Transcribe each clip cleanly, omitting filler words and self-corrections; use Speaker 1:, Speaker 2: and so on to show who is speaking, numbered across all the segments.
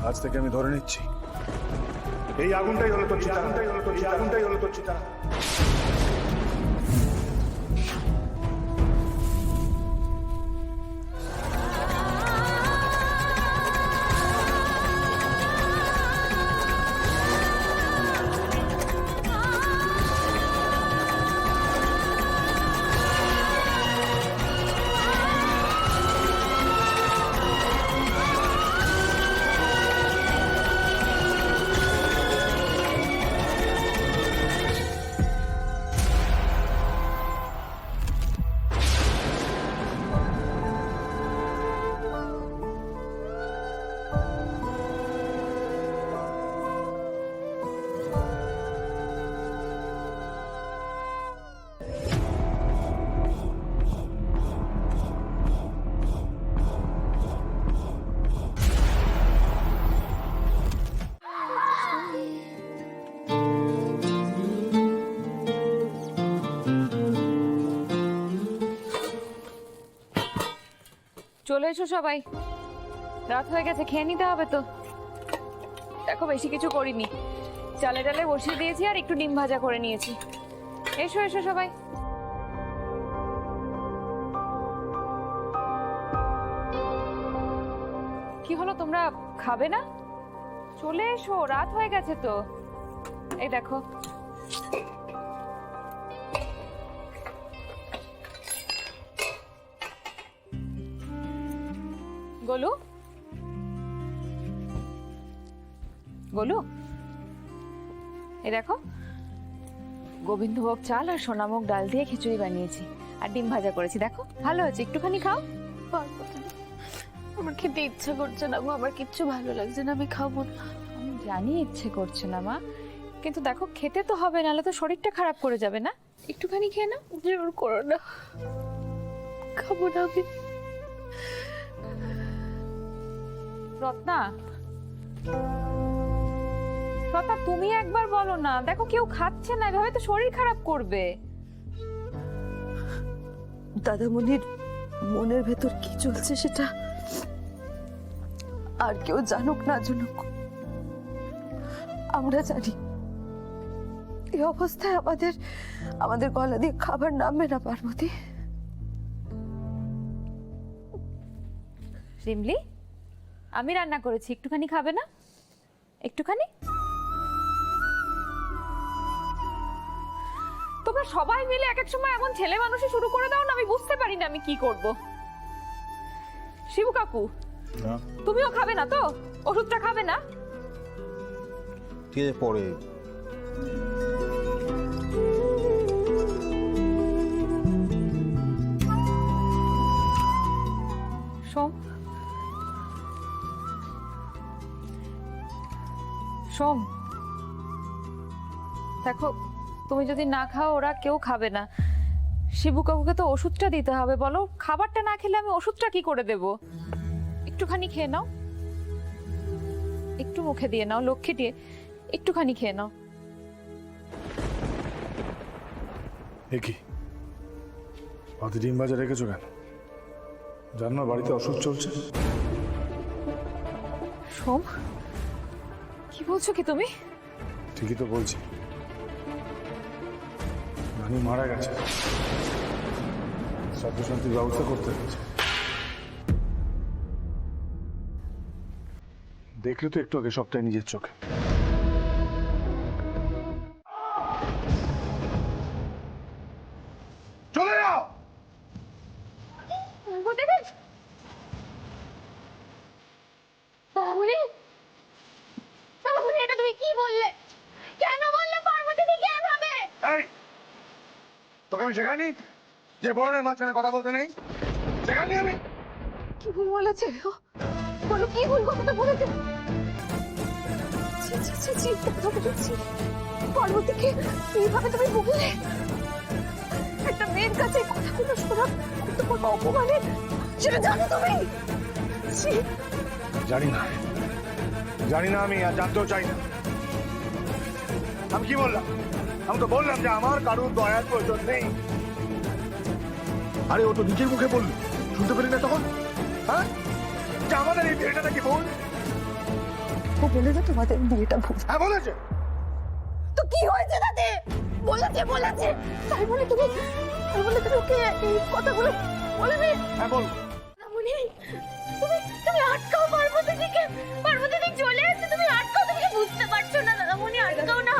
Speaker 1: আজ থেকে আমি ধরে নিচ্ছি এই আগুনটাই হলো তোর চিতা, আগুনটাই হলো তোর চিতা।
Speaker 2: চলে এসো সবাই, রাত হয়ে গেছে, খেয়ে নিতে হবে তো। দেখো বেশি কিছু করিনি, চালে ডালে বসিয়ে দিয়েছি আর একটু ডিম ভাজা করে নিয়েছি। এসো এসো সবাই। কি হলো, তোমরা খাবে না? চলে এসো, রাত হয়ে গেছে তো। এই দেখো, গোলু গোলু, এই দেখো গোবিন্দভোগ চাল আর সোনামুগ ডাল দিয়ে খিচুড়ি বানিয়েছি আর ডিম ভাজা করেছি। দেখো ভালো আছে, একটুখানি খাও।
Speaker 3: আমার খেতে ইচ্ছা করছে না গো, আমার কিচ্ছু ভালো লাগছে না, আমি খাবো না।
Speaker 2: আমি জানি ইচ্ছে করছে না মা, কিন্তু দেখো খেতে তো হবে, নাহলে তো শরীরটা খারাপ করে যাবে না। একটুখানি খেয়ে নাও।
Speaker 3: জোর করো না, খাবো না আমি।
Speaker 2: রত্না, রত্না তুমি একবার বলো না, দেখো কেউ খাচ্ছে না, এভাবে তো শরীর খারাপ করবে।
Speaker 3: দাদামণির মনের ভেতর কি চলছে সেটা আর কেউ জানুক না জানুক, আমরা জানি। এই অবস্থায় আমাদের গলা দিয়ে খাবার নামবে না পার্বতী।
Speaker 2: শিমলি, আমি রান্না করেছি, একটুখানি খাবে না? একটুখানি। তোমরা সবাই মিলে এক এক সময় এমন ছেলে মানুষই শুরু করে দাও না, আমি বুঝতে পারি না আমি কি করব। শিবু কাকু, তুমিও খাবে না তো? ওষুধটা খাবে না?
Speaker 4: ঠিক আছে, পরে।
Speaker 2: সোম, সোম, দেখো তুমি যদি না খাও ওরা কেউ খাবে না। শিবু কাকুকে তো ওষুধটা দিতে হবে, বলো খাবারটা না খেলে আমি ওষুধটা কি করে দেব? একটুখানি খেয়ে নাও, একটু মুখে দিয়ে নাও, লক্ষ্মী দিয়ে একটুখানি খেয়ে নাও।
Speaker 1: এ কি বাতি ডিম ভাজা রেখেছো কেন? জানো না বাড়িতে অসুখ চলছে?
Speaker 2: সোম, কি বলছো কি তুমি?
Speaker 1: ঠিকই তো বলছি, নানি মারা গেছে, শ্রাদ্ধ শান্তির ব্যবস্থা করতে হয়েছে। দেখলে তো একটু আগে সবটাই নিজের চোখে। চলে যাও।
Speaker 3: এটা তুমি কি বললে? কেন বললে পার্বতী দিকে এভাবে?
Speaker 1: এই, তোকে আমি শেখাইনি যে বড়নের মাঝখানে কথা বলতে নেই? শেখাইনি আমি?
Speaker 3: কি ভুল বলেছে? বলো কি ভুল কথাটা বলেছে? ছি ছি ছি ছি, কথা বলেছি পার্বতীকে এইভাবে তুমি বললে? একটা মেয়ের কাছে কথাগুলো শোনা কত বড় অপমানের, সেটা জানো তুমি? ছি।
Speaker 1: জানি না, জানি না, আমি আর জানতেও চাই না। আমি কি বললাম? আমি তো বললাম যে আমার কারোর দয়ার প্রয়োজন নেই। আরে ও তো নিজের মুখে বলল, শুনতে পেলি না তখন? হ্যাঁ, যে আমাদের এই বিয়েটা নাকি ভুল।
Speaker 3: ও বলে যে তোমাদের বিয়েটা ভুল।
Speaker 1: হ্যাঁ বলেছে।
Speaker 3: তো কি হয়েছে তাতে? বলেছে তাই বলে তুমি ওকে এই কথাগুলো বলবে?
Speaker 1: হ্যাঁ বল।
Speaker 3: দাদামণি, তুমি আটকাও পার্বতীকে। পার্বতী চলে আসছে, তুমি আটকাও, তুমি কি বুঝতে পারছো না? দাদামণি আটকাও না।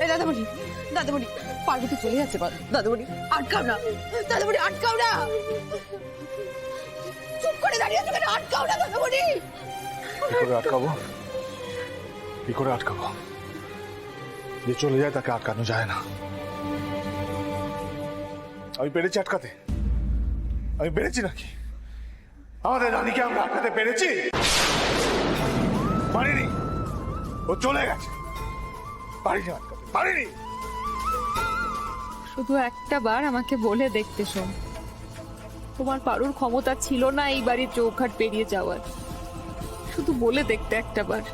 Speaker 3: এই দাদামণি পার্বতী চলে যাচ্ছে। দাদামণি আটকাও না, দাদামণি আটকাও না। চুপ করে দাঁড়িয়ে আছো কেন? আটকাও না দাদামণি।
Speaker 1: কি করে আটকাবো? যে চলে যায় তাকে আটকানো যায় না। আমি পেরেছি আটকাতে? আমি পেরেছি নাকি? আমাদের রানীকে আমরা আটকাতে পেরেছি? পারিনি। ও চলে গেছে, পারিনি আটকাতে, পারিনি।
Speaker 2: শুধু একটা বার আমাকে বলে দেখতে শোন, তোমার পারুর ক্ষমতা ছিল না এই বাড়ির চৌখাট পেরিয়ে যাওয়ার। শুধু বলে দেখতে একটা বার।